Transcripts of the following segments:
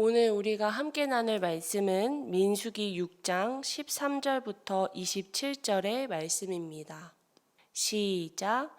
오늘 우리가 함께 나눌 말씀은 민수기 6장 13절부터 27절의 말씀입니다. 시작.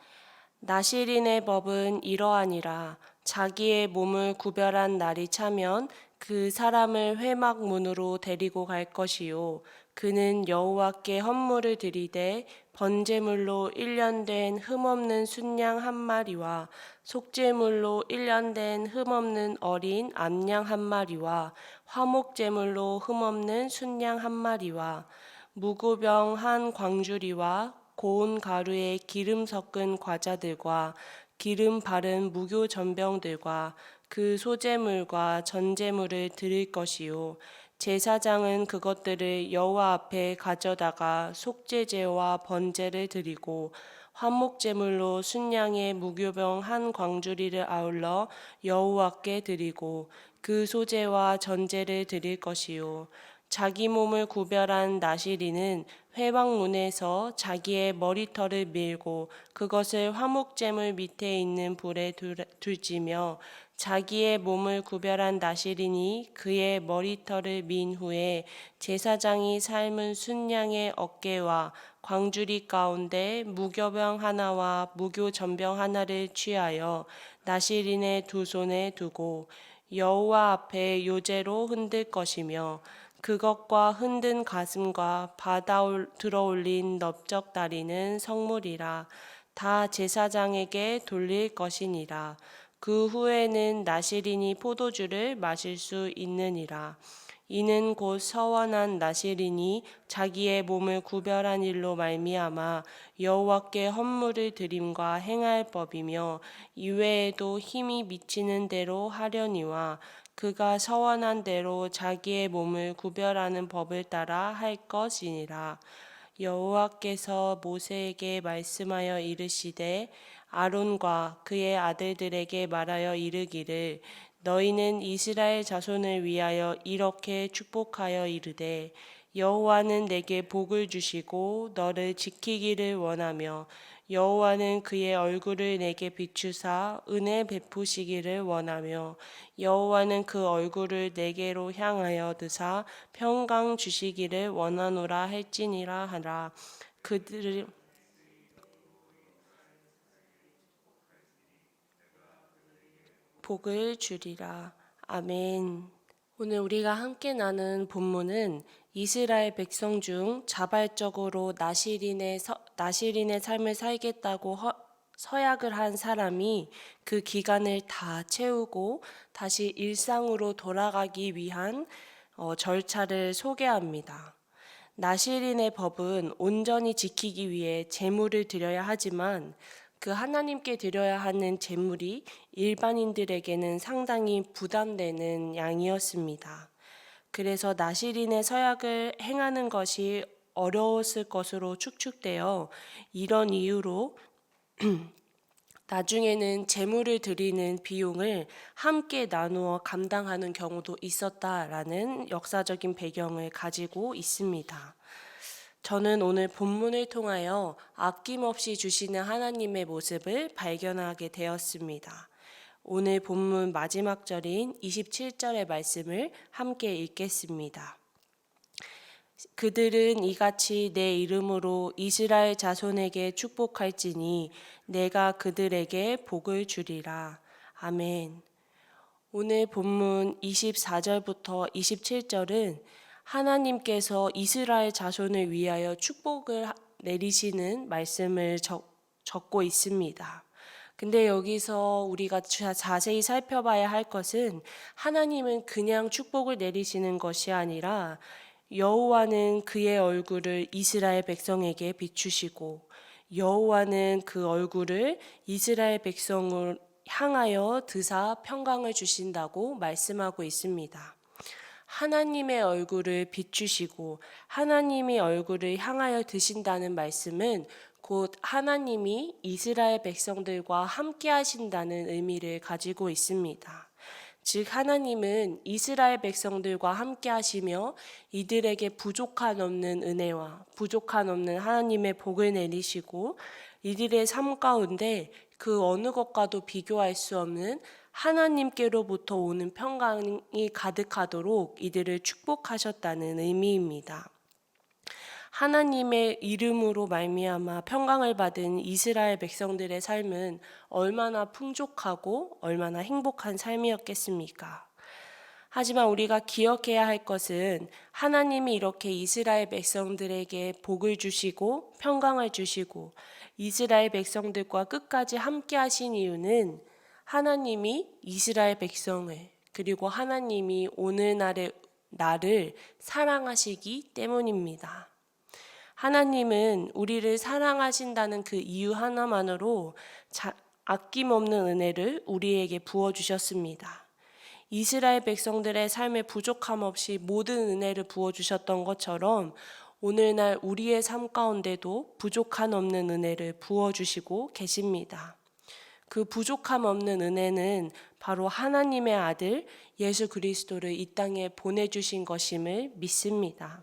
나실인의 법은 이러하니라. 자기의 몸을 구별한 날이 차면 그 사람을 회막문으로 데리고 갈 것이요. 그는 여호와께 헌물을 드리되 번제물로 1년 된 흠없는 순양 한 마리와 속죄물로 1년 된 흠없는 어린 암양 한 마리와 화목제물로 흠없는 순양 한 마리와 무구병 한 광주리와 고운 가루에 기름 섞은 과자들과 기름 바른 무교 전병들과 그 소제물과 전제물을 드릴 것이요. 제사장은 그것들을 여호와 앞에 가져다가 속죄제와 번제를 드리고 화목제물로 순양의 무교병 한 광주리를 아울러 여호와께 드리고 그 소제와 전제를 드릴 것이요. 자기 몸을 구별한 나실인은 회막문에서 자기의 머리털을 밀고 그것을 화목제물 밑에 있는 불에 둘지며 자기의 몸을 구별한 나실인이 그의 머리털을 민 후에 제사장이 삶은 순양의 어깨와 광주리 가운데 무교병 하나와 무교 전병 하나를 취하여 나실인의 두 손에 두고 여호와 앞에 요제로 흔들 것이며 그것과 흔든 가슴과 받아 들어올린 넓적 다리는 성물이라. 다 제사장에게 돌릴 것이니라. 그 후에는 나실인이 포도주를 마실 수 있느니라. 이는 곧 서원한 나실인이 자기의 몸을 구별한 일로 말미암아 여호와께 헌물을 드림과 행할 법이며 이외에도 힘이 미치는 대로 하려니와 그가 서원한 대로 자기의 몸을 구별하는 법을 따라 할 것이니라. 여호와께서 모세에게 말씀하여 이르시되 아론과 그의 아들들에게 말하여 이르기를 너희는 이스라엘 자손을 위하여 이렇게 축복하여 이르되 여호와는 내게 복을 주시고 너를 지키기를 원하며 여호와는 그의 얼굴을 내게 비추사 은혜 베푸시기를 원하며 여호와는 그 얼굴을 내게로 향하여 드사 평강 주시기를 원하노라 할지니라 하라. 그들을 복을 주리라. 아멘. 오늘 우리가 함께 나눈 본문은 이스라엘 백성 중 자발적으로 나실인의 삶을 살겠다고 서약을 한 사람이 그 기간을 다 채우고 다시 일상으로 돌아가기 위한 절차를 소개합니다. 나실인의 법은 온전히 지키기 위해 제물을 드려야 하지만 그 하나님께 드려야 하는 제물이 일반인들에게는 상당히 부담되는 양이었습니다. 그래서 나실인의 서약을 행하는 것이 어려웠을 것으로 추측되어 이런 이유로 나중에는 제물을 드리는 비용을 함께 나누어 감당하는 경우도 있었다라는 역사적인 배경을 가지고 있습니다. 저는 오늘 본문을 통하여 아낌없이 주시는 하나님의 모습을 발견하게 되었습니다. 오늘 본문 마지막 절인 27절의 말씀을 함께 읽겠습니다. 그들은 이같이 내 이름으로 이스라엘 자손에게 축복할지니 내가 그들에게 복을 주리라. 아멘. 오늘 본문 24절부터 27절은 하나님께서 이스라엘 자손을 위하여 축복을 내리시는 말씀을 적고 있습니다. 근데 여기서 우리가 자세히 살펴봐야 할 것은 하나님은 그냥 축복을 내리시는 것이 아니라 여호와는 그의 얼굴을 이스라엘 백성에게 비추시고 여호와는 그 얼굴을 이스라엘 백성을 향하여 드사 평강을 주신다고 말씀하고 있습니다. 하나님의 얼굴을 비추시고 하나님의 얼굴을 향하여 드신다는 말씀은 곧 하나님이 이스라엘 백성들과 함께 하신다는 의미를 가지고 있습니다. 즉 하나님은 이스라엘 백성들과 함께 하시며 이들에게 부족한 없는 은혜와 부족한 없는 하나님의 복을 내리시고 이들의 삶 가운데 그 어느 것과도 비교할 수 없는 하나님께로부터 오는 평강이 가득하도록 이들을 축복하셨다는 의미입니다. 하나님의 이름으로 말미암아 평강을 받은 이스라엘 백성들의 삶은 얼마나 풍족하고 얼마나 행복한 삶이었겠습니까? 하지만 우리가 기억해야 할 것은 하나님이 이렇게 이스라엘 백성들에게 복을 주시고 평강을 주시고 이스라엘 백성들과 끝까지 함께 하신 이유는 하나님이 이스라엘 백성을 그리고 하나님이 오늘날의 나를 사랑하시기 때문입니다. 하나님은 우리를 사랑하신다는 그 이유 하나만으로 아낌없는 은혜를 우리에게 부어주셨습니다. 이스라엘 백성들의 삶에 부족함 없이 모든 은혜를 부어주셨던 것처럼 오늘날 우리의 삶 가운데도 부족함 없는 은혜를 부어주시고 계십니다. 그 부족함 없는 은혜는 바로 하나님의 아들 예수 그리스도를 이 땅에 보내주신 것임을 믿습니다.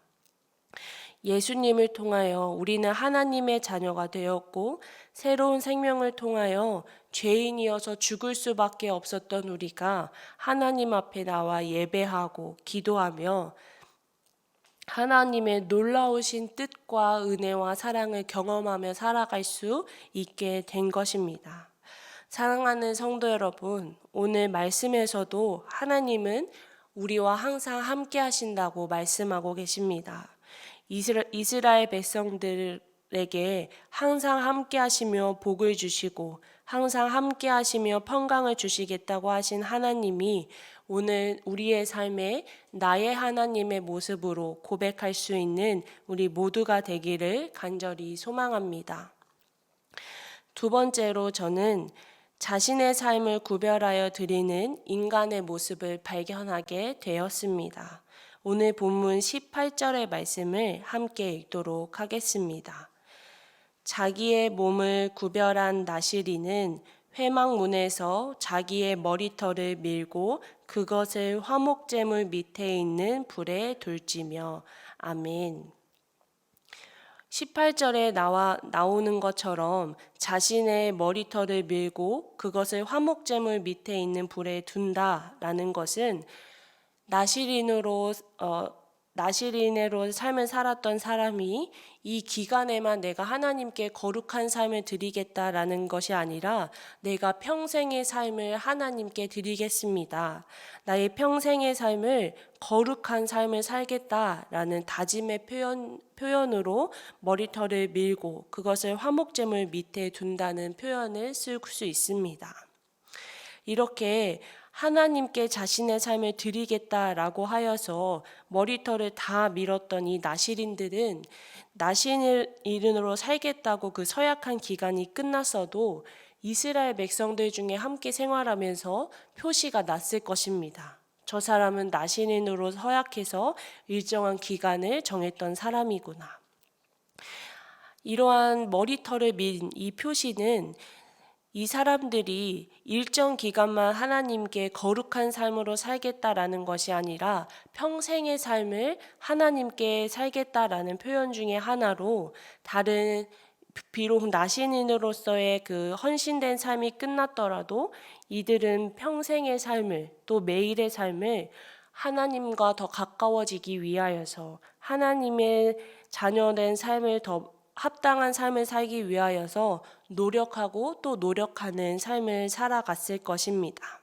예수님을 통하여 우리는 하나님의 자녀가 되었고 새로운 생명을 통하여 죄인이어서 죽을 수밖에 없었던 우리가 하나님 앞에 나와 예배하고 기도하며 하나님의 놀라우신 뜻과 은혜와 사랑을 경험하며 살아갈 수 있게 된 것입니다. 사랑하는 성도 여러분, 오늘 말씀에서도 하나님은 우리와 항상 함께 하신다고 말씀하고 계십니다. 이스라엘 백성들에게 항상 함께 하시며 복을 주시고 항상 함께 하시며 평강을 주시겠다고 하신 하나님이 오늘 우리의 삶에 나의 하나님의 모습으로 고백할 수 있는 우리 모두가 되기를 간절히 소망합니다. 두 번째로 저는 자신의 삶을 구별하여 드리는 인간의 모습을 발견하게 되었습니다. 오늘 본문 18절의 말씀을 함께 읽도록 하겠습니다. 자기의 몸을 구별한 나시리는 회막문에서 자기의 머리털을 밀고 그것을 화목제물 밑에 있는 불에 돌지며 아멘. 18절에 나오는 것처럼 자신의 머리털을 밀고 그것을 화목제물 밑에 있는 불에 둔다라는 것은 나시린으로 삶을 살았던 사람이 이 기간에만 내가 하나님께 거룩한 삶을 드리겠다라는 것이 아니라 내가 평생의 삶을 하나님께 드리겠습니다. 나의 평생의 삶을 거룩한 삶을 살겠다라는 다짐의 표현으로 머리털을 밀고 그것을 화목제물 밑에 둔다는 표현을 쓸 수 있습니다. 이렇게 하나님께 자신의 삶을 드리겠다라고 하여서 머리털을 다 밀었던 이 나시린들은 나시린으로 살겠다고 그 서약한 기간이 끝났어도 이스라엘 백성들 중에 함께 생활하면서 표시가 났을 것입니다. 저 사람은 나시린으로 서약해서 일정한 기간을 정했던 사람이구나. 이러한 머리털을 민 이 표시는 이 사람들이 일정 기간만 하나님께 거룩한 삶으로 살겠다라는 것이 아니라 평생의 삶을 하나님께 살겠다라는 표현 중에 하나로 비록 나시린으로서의 그 헌신된 삶이 끝났더라도 이들은 평생의 삶을 또 매일의 삶을 하나님과 더 가까워지기 위하여서 하나님의 자녀된 삶을 더 합당한 삶을 살기 위하여서 노력하고 또 노력하는 삶을 살아갔을 것입니다.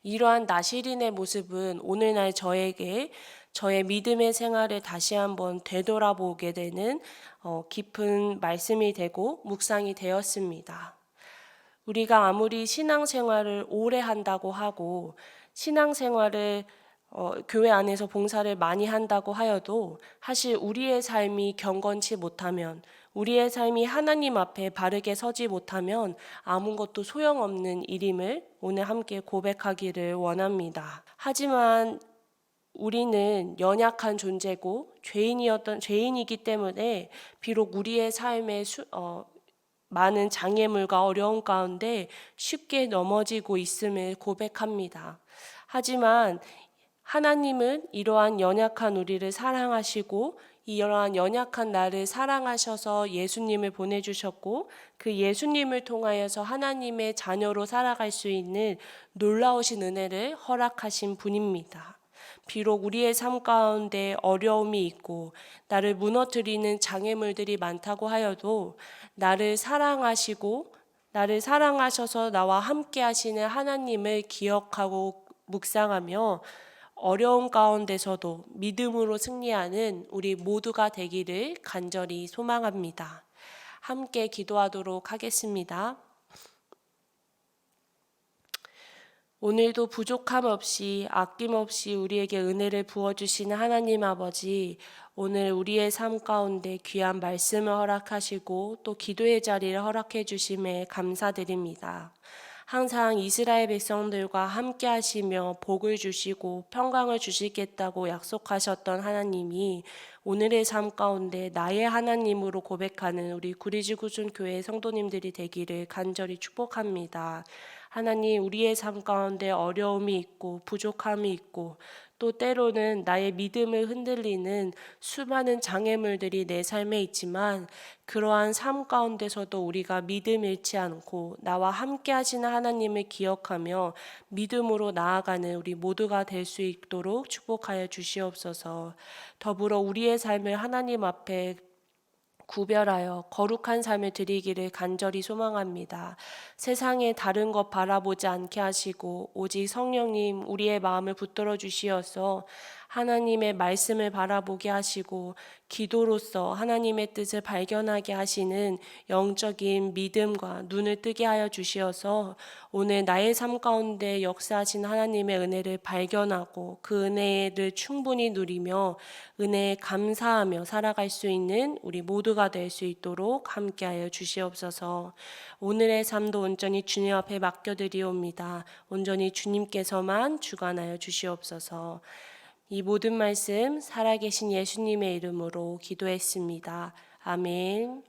이러한 나시린의 모습은 오늘날 저에게 저의 믿음의 생활을 다시 한번 되돌아보게 되는 깊은 말씀이 되고 묵상이 되었습니다. 우리가 아무리 신앙생활을 오래 한다고 하고 신앙생활을 교회 안에서 봉사를 많이 한다고 하여도 사실 우리의 삶이 경건치 못하면 우리의 삶이 하나님 앞에 바르게 서지 못하면 아무것도 소용없는 일임을 오늘 함께 고백하기를 원합니다. 하지만 우리는 연약한 존재고 죄인이기 때문에 비록 우리의 삶에 많은 장애물과 어려움 가운데 쉽게 넘어지고 있음을 고백합니다. 하지만 하나님은 이러한 연약한 우리를 사랑하시고 이러한 연약한 나를 사랑하셔서 예수님을 보내주셨고 그 예수님을 통하여서 하나님의 자녀로 살아갈 수 있는 놀라우신 은혜를 허락하신 분입니다. 비록 우리의 삶 가운데 어려움이 있고 나를 무너뜨리는 장애물들이 많다고 하여도 나를 사랑하셔서 나와 함께 하시는 하나님을 기억하고 묵상하며 어려움 가운데서도 믿음으로 승리하는 우리 모두가 되기를 간절히 소망합니다. 함께 기도하도록 하겠습니다. 오늘도 부족함 없이 아낌없이 우리에게 은혜를 부어주시는 하나님 아버지, 오늘 우리의 삶 가운데 귀한 말씀을 허락하시고 또 기도의 자리를 허락해 주심에 감사드립니다. 항상 이스라엘 백성들과 함께 하시며 복을 주시고 평강을 주시겠다고 약속하셨던 하나님이 오늘의 삶 가운데 나의 하나님으로 고백하는 우리 구리지구순 교회 성도님들이 되기를 간절히 축복합니다. 하나님, 우리의 삶 가운데 어려움이 있고 부족함이 있고 또 때로는 나의 믿음을 흔들리는 수많은 장애물들이 내 삶에 있지만 그러한 삶 가운데서도 우리가 믿음 잃지 않고 나와 함께 하시는 하나님을 기억하며 믿음으로 나아가는 우리 모두가 될 수 있도록 축복하여 주시옵소서. 더불어 우리의 삶을 하나님 앞에 구별하여 거룩한 삶을 드리기를 간절히 소망합니다. 세상에 다른 것 바라보지 않게 하시고 오직 성령님 우리의 마음을 붙들어 주시어서 하나님의 말씀을 바라보게 하시고 기도로서 하나님의 뜻을 발견하게 하시는 영적인 믿음과 눈을 뜨게 하여 주시어서 오늘 나의 삶 가운데 역사하신 하나님의 은혜를 발견하고 그 은혜를 충분히 누리며 은혜에 감사하며 살아갈 수 있는 우리 모두가 될 수 있도록 함께하여 주시옵소서. 오늘의 삶도 온전히 주님 앞에 맡겨드리옵니다. 온전히 주님께서만 주관하여 주시옵소서. 이 모든 말씀 살아계신 예수님의 이름으로 기도했습니다. 아멘.